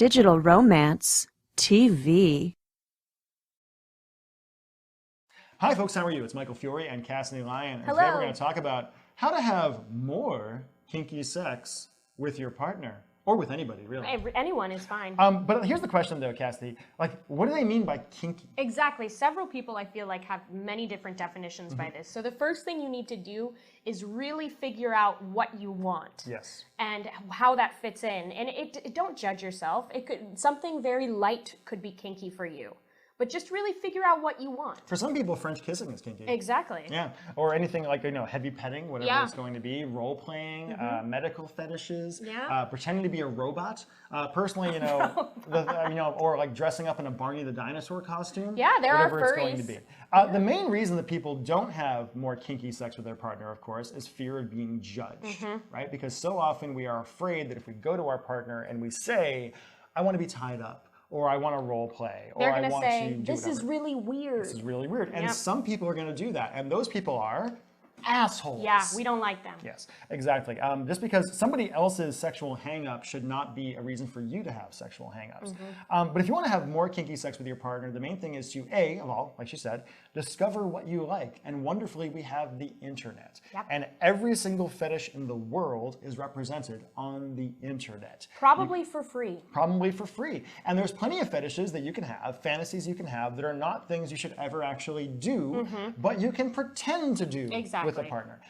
Digital Romance TV. Hi folks, how are you? It's Michael Fiore and Cassidy Lyon. And Hello. Today we're going to talk about how to have more kinky sex with your partner. Or with anybody, really. Anyone is fine. But here's the question though, Cassidy. Like, what do they mean by kinky? Exactly. Several people, I feel like, have many different definitions by this. So the first thing you need to do is really figure out what you want. Yes. And how that fits in. And don't judge yourself. Something very light could be kinky for you. But just really figure out what you want. For some people, French kissing is kinky. Exactly. Yeah, or anything like, heavy petting, whatever it's going to be, role playing, medical fetishes, pretending to be a robot. Personally, or like dressing up in a Barney the Dinosaur costume. Yeah, there are whatever it's going to furries. be. The main reason that people don't have more kinky sex with their partner, of course, is fear of being judged, right? Because so often we are afraid that if we go to our partner and we say, I want to be tied up, or I want to role play, or I want to do this is really weird. This is really weird. And some people are going to do that. And those people are assholes. Yeah, we don't like them. Yes, exactly. Just because somebody else's sexual hang-up should not be a reason for you to have sexual hang-ups. But if you want to have more kinky sex with your partner, the main thing is to, like she said, discover what you like. And wonderfully, we have the internet. Yep. And every single fetish in the world is represented on the internet. Probably for free. Probably for free. And there's plenty of fetishes that you can have, fantasies you can have, that are not things you should ever actually do, but you can pretend to do with a partner.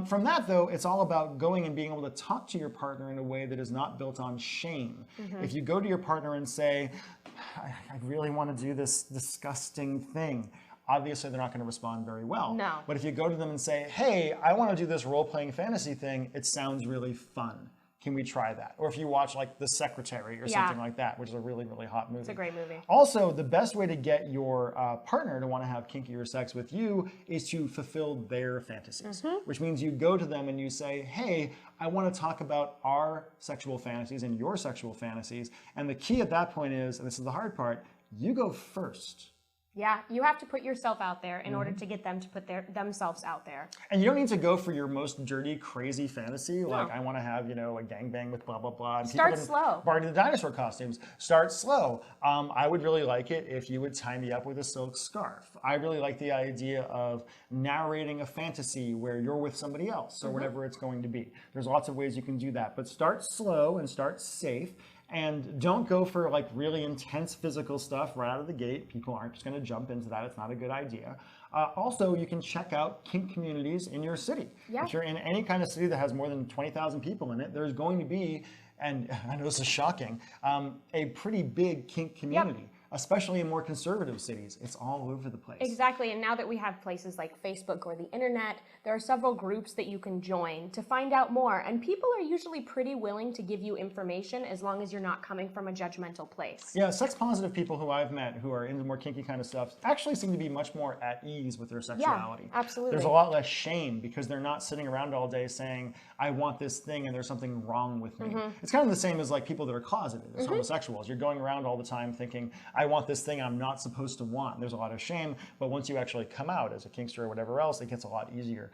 From that, though, it's all about going and being able to talk to your partner in a way that is not built on shame. If you go to your partner and say, I really want to do this disgusting thing, obviously they're not going to respond very well. No. But if you go to them and say, hey, I want to do this role-playing fantasy thing, it sounds really fun. Can we try that? Or if you watch like The Secretary or something like that, which is a really, really hot movie. It's a great movie. Also, the best way to get your partner to want to have kinkier sex with you is to fulfill their fantasies, which means you go to them and you say, hey, I want to talk about our sexual fantasies and your sexual fantasies. And the key at that point is, and this is the hard part, you go first. Yeah, you have to put yourself out there in order to get them to put themselves out there. And you don't need to go for your most dirty, crazy fantasy, like I want to have, a gangbang with blah, blah, blah. And Start slow. Barney the Dinosaur costumes. Start slow. I would really like it if you would tie me up with a silk scarf. I really like the idea of narrating a fantasy where you're with somebody else, or whatever it's going to be. There's lots of ways you can do that, but start slow and start safe. And don't go for like really intense physical stuff right out of the gate. People aren't just going to jump into that. It's not a good idea. Also, you can check out kink communities in your city. Yeah. If you're in any kind of city that has more than 20,000 people in it, there's going to be, and I know this is shocking, a pretty big kink community. Especially in more conservative cities. It's all over the place. Exactly, and now that we have places like Facebook or the internet, there are several groups that you can join to find out more, and people are usually pretty willing to give you information as long as you're not coming from a judgmental place. Yeah, sex-positive people who I've met who are into more kinky kind of stuff actually seem to be much more at ease with their sexuality. Yeah, absolutely. There's a lot less shame because they're not sitting around all day saying, I want this thing and there's something wrong with me. It's kind of the same as like people that are closeted as homosexuals. You're going around all the time thinking, I want this thing I'm not supposed to want. There's a lot of shame, but once you actually come out as a kinkster or whatever else, it gets a lot easier.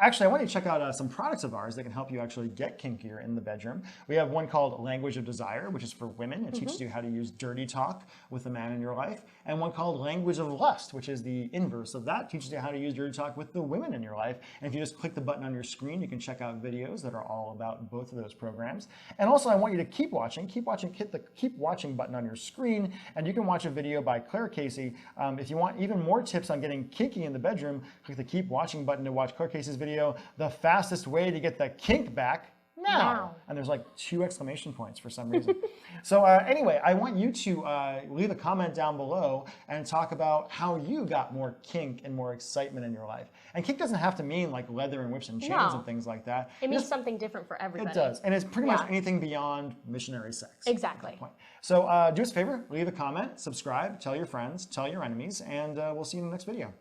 Actually, I want you to check out some products of ours that can help you actually get kinkier in the bedroom. We have one called Language of Desire, which is for women. It teaches you how to use dirty talk with the man in your life. And one called Language of Lust, which is the inverse of that, teaches you how to use dirty talk with the women in your life. And if you just click the button on your screen, you can check out videos that are all about both of those programs. And also, I want you to keep watching. Hit the keep watching button on your screen, and you can watch a video by Claire Casey. If you want even more tips on getting kinky in the bedroom, click the keep watching button to watch Claire Casey's video, The Fastest Way to Get the Kink Back Now. And there's like 2 exclamation points for some reason. So anyway, I want you to leave a comment down below and talk about how you got more kink and more excitement in your life. And kink doesn't have to mean like leather and whips and chains and things like that. It means something different for everybody. It does. And it's pretty much anything beyond missionary sex. Exactly. So do us a favor, leave a comment, subscribe, tell your friends, tell your enemies, and we'll see you in the next video.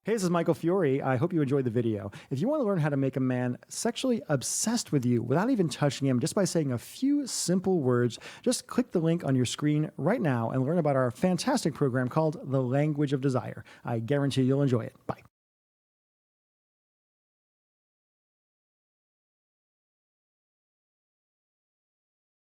Hey, this is Michael Fiore. I hope you enjoyed the video. If you want to learn how to make a man sexually obsessed with you without even touching him, just by saying a few simple words, just click the link on your screen right now and learn about our fantastic program called The Language of Desire. I guarantee you'll enjoy it. Bye.